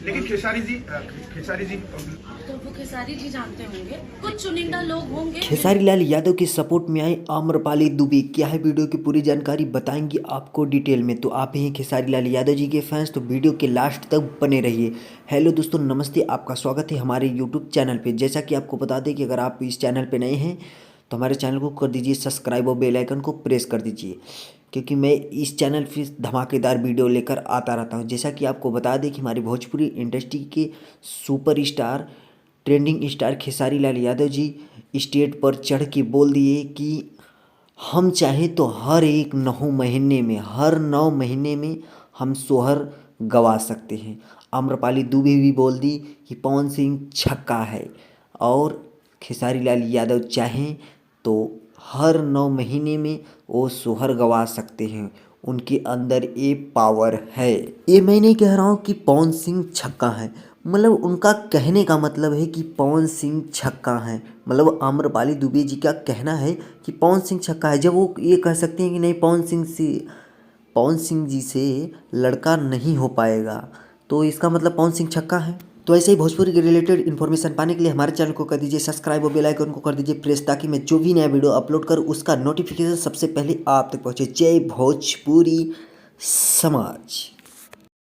लेकिन खेसारी जी तो वो खेसारी जी जानते होंगे, कुछ चुनिंदा लोग होंगे। खेसारी लाल यादव के सपोर्ट में आए आम्रपाली दुबे। क्या है वीडियो की पूरी जानकारी बताएंगे आपको डिटेल में। तो आप ही हैं खेसारी लाल यादव जी के फैंस, तो वीडियो के लास्ट तक बने रहिए। हेलो दोस्तों, नमस्ते, आपका स्वागत है हमारे यूट्यूब चैनल पे। जैसा कि आपको बता दें कि अगर आप इस चैनल पे नए हैं तो हमारे चैनल को कर दीजिए सब्सक्राइब और बेल आइकन को प्रेस कर दीजिए, क्योंकि मैं इस चैनल पे धमाकेदार वीडियो लेकर आता रहता हूँ। जैसा कि आपको बता दें कि हमारी भोजपुरी इंडस्ट्री के superstar, trending star Khesari Lal Yadav ji stage पर चढ़ के बोल दिए कि हम चाहें तो हर 9 महीने में हम सोहर गवा सकते हैं। आम्रपाली दुबे भी बोल दी कि पवन सिंह छक्का है, और खेसारी लाल यादव चाहें तो हर 9 महीने में वो सोहर गवा सकते हैं। उनके अंदर ये पावर है। ये मैं नहीं कह रहा हूँ कि पवन सिंह छक्का है, मतलब उनका कहने का मतलब है कि पवन सिंह छक्का है। मतलब आम्रपाली दुबे जी का कहना है कि पवन सिंह छक्का है। जब वो ये कह सकते हैं कि नहीं, पवन सिंह जी से लड़का नहीं हो पाएगा, तो इसका मतलब पवन सिंह छक्का है। तो ऐसे ही भोजपुरी के रिलेटेड इन्फॉर्मेशन पाने के लिए हमारे चैनल को कर दीजिए सब्सक्राइब और बेल आइकन को कर दीजिए प्रेस, ताकि मैं जो भी नया वीडियो अपलोड करूँ उसका नोटिफिकेशन सबसे पहले आप तक पहुँचे। जय भोजपुरी समाज।